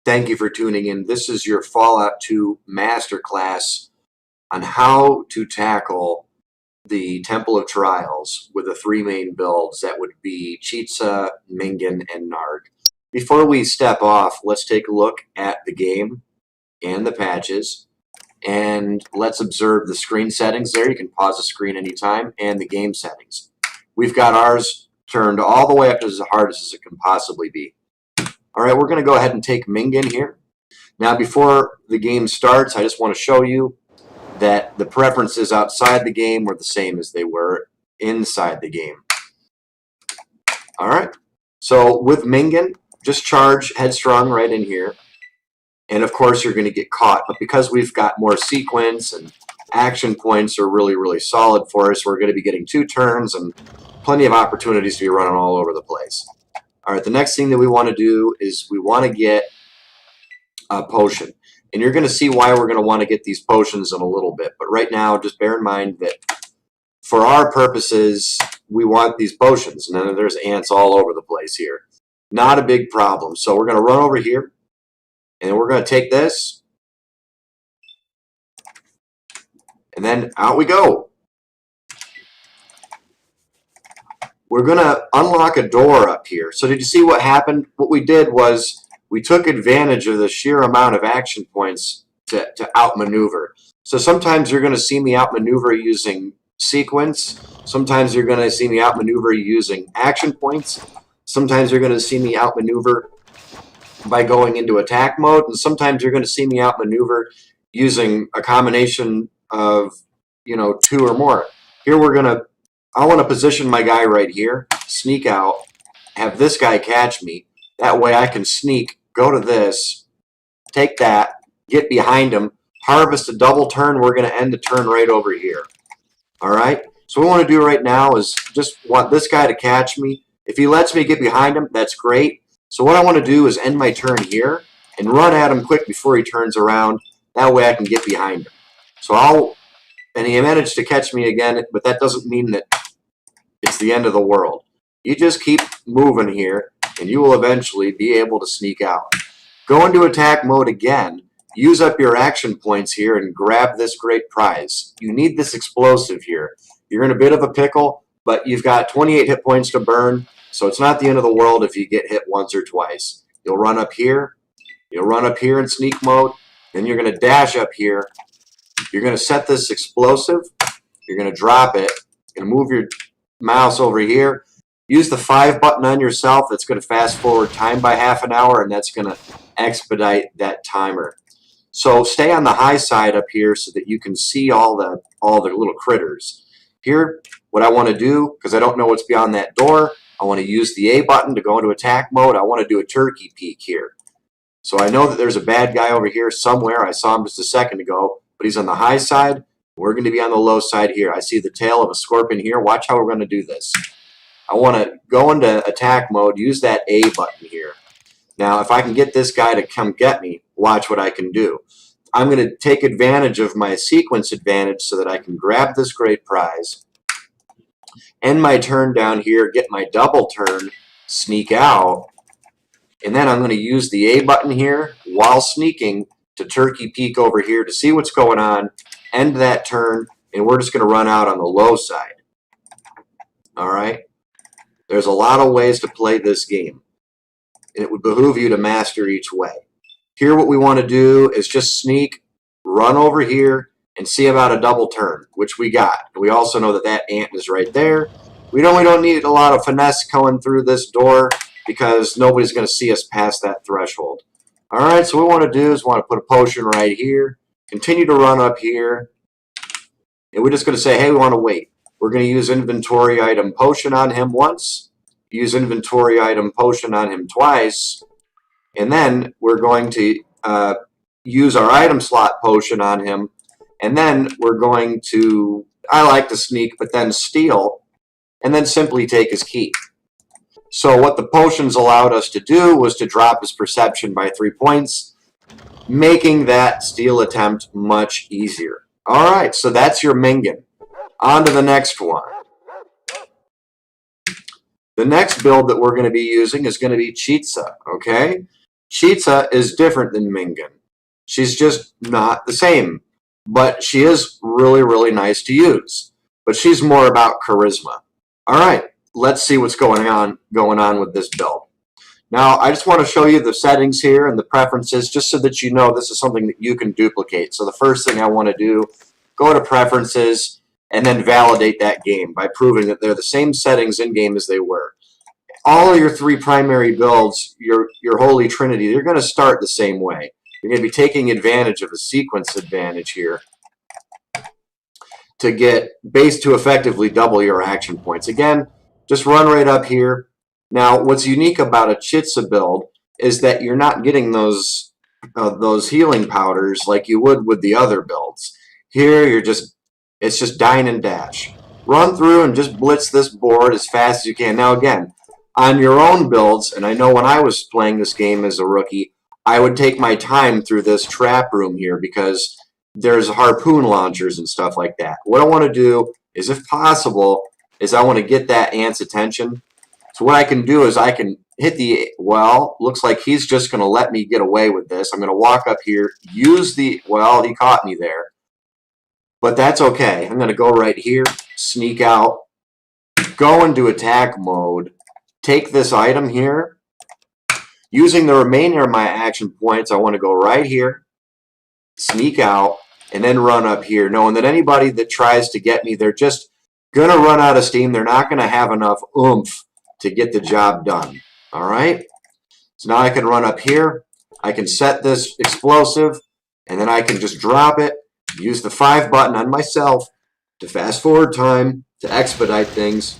Thank you for tuning in. This is your Fallout 2 masterclass on how to tackle the Temple of Trials with the three main builds. That would be Chitsa, Mingen, and Narg. Before we step off, let's take a look at the game and the patches. And let's observe the screen settings there. You can pause the screen anytime, and the game settings. We've got ours turned all the way up to as hard as it can possibly be. All right, we're going to go ahead and take Mingen here. Now, before the game starts, I just want to show you that the preferences outside the game were the same as they were inside the game. All right, so with Mingen, just charge headstrong right in here. And of course, you're going to get caught. But because we've got more sequence and action points are really, really solid for us, we're going to be getting 2 turns and plenty of opportunities to be running all over the place. All right, the next thing that we want to do is we want to get a potion. And you're going to see why we're going to want to get these potions in a little bit. But right now, just bear in mind that for our purposes, we want these potions. And then there's ants all over the place here. Not a big problem. So we're going to run over here. And we're going to take this. And then out we go. We're going to unlock a door up here. So did you see what happened? What we did was we took advantage of the sheer amount of action points to outmaneuver. So sometimes you're going to see me outmaneuver using sequence. Sometimes you're going to see me outmaneuver using action points. Sometimes you're going to see me outmaneuver by going into attack mode. And sometimes you're going to see me outmaneuver using a combination of, 2 or more. Here I want to position my guy right here, sneak out, have this guy catch me. That way I can sneak, go to this, take that, get behind him, harvest a double turn. We're going to end the turn right over here. All right? So what we want to do right now is just want this guy to catch me. If he lets me get behind him, that's great. So what I want to do is end my turn here and run at him quick before he turns around. That way I can get behind him. And he managed to catch me again, but that doesn't mean that it's the end of the world. You just keep moving here, and you will eventually be able to sneak out. Go into attack mode again. Use up your action points here and grab this great prize. You need this explosive here. You're in a bit of a pickle, but you've got 28 hit points to burn, so it's not the end of the world if you get hit once or twice. You'll run up here. You'll run up here in sneak mode. Then you're going to dash up here. You're going to set this explosive. You're going to drop it. You're going to move your mouse over here. Use the 5 button on yourself. That's going to fast forward time by half an hour, and that's going to expedite that timer. So stay on the high side up here so that you can see all the little critters. Here, what I want to do, because I don't know what's beyond that door, I want to use the A button to go into attack mode. I want to do a turkey peek here. So I know that there's a bad guy over here somewhere. I saw him just a second ago, but he's on the high side. We're going to be on the low side here. I see the tail of a scorpion here. Watch how we're going to do this. I want to go into attack mode, use that A button here. Now, if I can get this guy to come get me, watch what I can do. I'm going to take advantage of my sequence advantage so that I can grab this great prize, end my turn down here, get my double turn, sneak out, and then I'm going to use the A button here while sneaking to turkey peek over here to see what's going on, end that turn, and we're just going to run out on the low side. All right? There's a lot of ways to play this game, and it would behoove you to master each way. Here what we want to do is just sneak, run over here, and see about a double turn, which we got. We also know that that ant is right there. We don't need a lot of finesse going through this door because nobody's going to see us past that threshold. All right, so what we want to do is we want to put a potion right here, continue to run up here, and we're just going to say, hey, we want to wait. We're going to use inventory item potion on him once, use inventory item potion on him twice, and then we're going to use our item slot potion on him, and then we're going to, I like to sneak, but then steal, and then simply take his key. So what the potions allowed us to do was to drop his perception by 3 points, making that steal attempt much easier. All right, so that's your Mingen. On to the next one. The next build that we're going to be using is going to be Chitsa, okay? Chitsa is different than Mingan. She's just not the same. But she is really, really nice to use. But she's more about charisma. All right, let's see what's going on with this build. Now, I just want to show you the settings here and the preferences just so that you know this is something that you can duplicate. So the first thing I want to do, go to preferences and then validate that game by proving that they're the same settings in-game as they were. All of your three primary builds, your holy trinity, they're going to start the same way. You're going to be taking advantage of a sequence advantage here to get base to effectively double your action points. Again, just run right up here. Now, what's unique about a Chitsa build is that you're not getting those healing powders like you would with the other builds. Here, it's just dine and dash. Run through and just blitz this board as fast as you can. Now, again, on your own builds, and I know when I was playing this game as a rookie, I would take my time through this trap room here because there's harpoon launchers and stuff like that. What I want to do is, if possible, is I want to get that ant's attention. So what I can do is I can hit the, well, looks like he's just going to let me get away with this. I'm going to walk up here, use the, well, he caught me there. But that's okay. I'm going to go right here, sneak out, go into attack mode, take this item here. Using the remainder of my action points, I want to go right here, sneak out, and then run up here, knowing that anybody that tries to get me, they're just going to run out of steam. They're not going to have enough oomph to get the job done. All right? So now I can run up here. I can set this explosive, and then I can just drop it, use the 5 button on myself to fast forward time, to expedite things,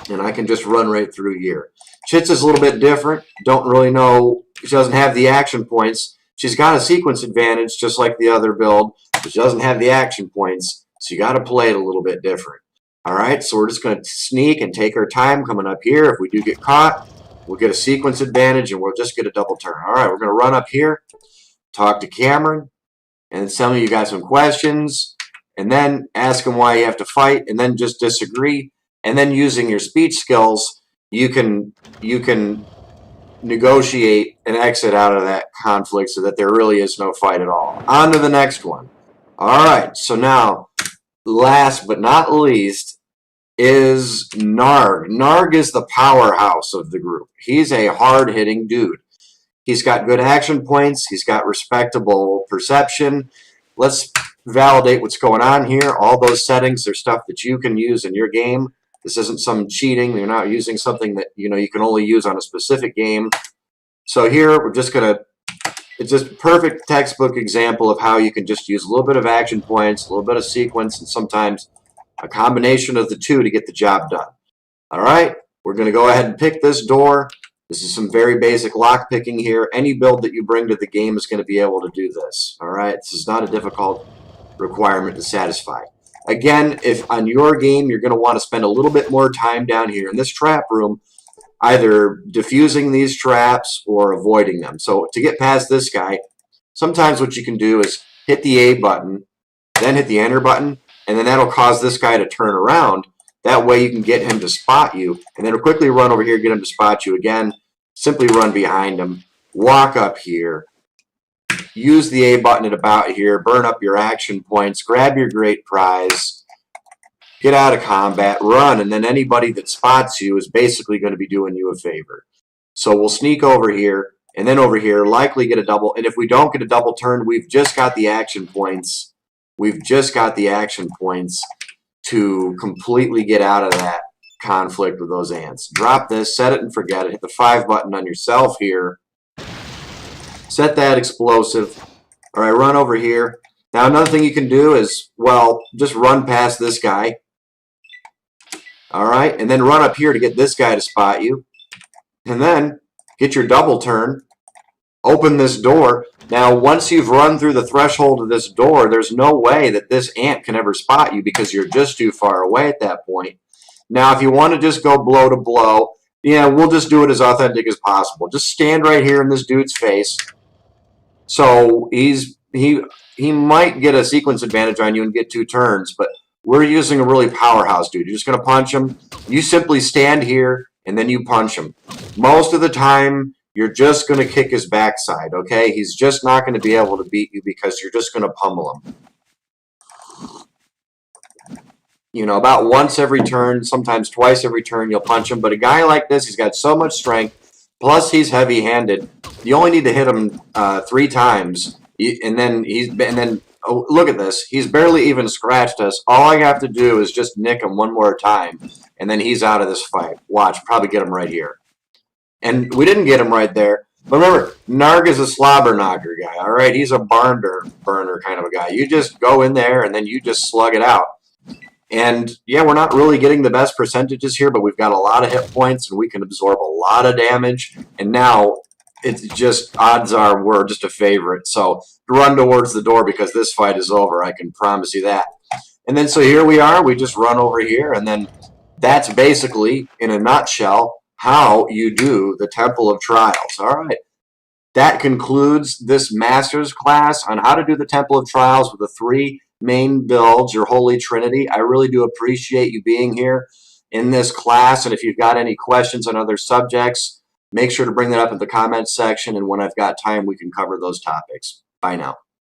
and I can just run right through here. Chitsa's a little bit different. Don't really know. She doesn't have the action points. She's got a sequence advantage just like the other build, but she doesn't have the action points, so you got to play it a little bit different. All right, so we're just going to sneak and take our time coming up here. If we do get caught, we'll get a sequence advantage and we'll just get a double turn. All right, we're going to run up here, talk to Cameron, and tell me you got some questions, and then ask him why you have to fight, and then just disagree. And then using your speech skills, you can negotiate an exit out of that conflict so that there really is no fight at all. On to the next one. All right, so now, last but not least, is Narg. Narg is the powerhouse of the group. He's a hard-hitting dude. He's got good action points. He's got respectable perception. Let's validate what's going on here. All those settings are stuff that you can use in your game. This isn't some cheating. You're not using something that you can only use on a specific game. So here we're just going to, it's just a perfect textbook example of how you can just use a little bit of action points, a little bit of sequence, and sometimes a combination of the two to get the job done. All right, we're going to go ahead and pick this door. This is some very basic lock picking here. Any build that you bring to the game is going to be able to do this. All right, this is not a difficult requirement to satisfy. Again, if on your game you're going to want to spend a little bit more time down here in this trap room, either diffusing these traps or avoiding them. So to get past this guy, sometimes what you can do is hit the A button, then hit the enter button, and then that'll cause this guy to turn around. That way you can get him to spot you, and then quickly run over here, get him to spot you again. Simply run behind him, walk up here, use the A button at about here, burn up your action points, grab your great prize, get out of combat, run, and then anybody that spots you is basically going to be doing you a favor. So we'll sneak over here, and then over here, likely get a double, and if we don't get a double turn, we've just got the action points. We've just got the action points to completely get out of that conflict with those ants. Drop this, set it and forget it. Hit the 5 button on yourself here. Set that explosive. All right, run over here. Now another thing you can do is, well, just run past this guy. All right, and then run up here to get this guy to spot you. And then get your double turn. Open this door. Now, once you've run through the threshold of this door, there's no way that this ant can ever spot you because you're just too far away at that point. Now, if you want to just go blow to blow, yeah, we'll just do it as authentic as possible. Just stand right here in this dude's face. So he might get a sequence advantage on you and get 2 turns, but we're using a really powerhouse dude. You're just going to punch him. You simply stand here, and then you punch him. Most of the time, you're just going to kick his backside, okay? He's just not going to be able to beat you because you're just going to pummel him. You know, about once every turn, sometimes twice every turn, you'll punch him. But a guy like this, he's got so much strength, plus he's heavy-handed. You only need to hit him 3 times, and then oh, look at this. He's barely even scratched us. All I have to do is just nick him one more time, and then he's out of this fight. Watch, probably get him right here. And we didn't get him right there. But remember, Narg is a slobber knocker guy, all right? He's a barn burner kind of a guy. You just go in there, and then you just slug it out. And yeah, we're not really getting the best percentages here, but we've got a lot of hit points and we can absorb a lot of damage. And now it's just odds are we're just a favorite. So run towards the door because this fight is over. I can promise you that. And then so here we are. We just run over here. And then that's basically, in a nutshell, how you do the Temple of Trials. All right. That concludes this master's class on how to do the Temple of Trials with the 3 main builds, your Holy Trinity. I really do appreciate you being here in this class. And if you've got any questions on other subjects, make sure to bring that up in the comments section. And when I've got time, we can cover those topics. Bye now.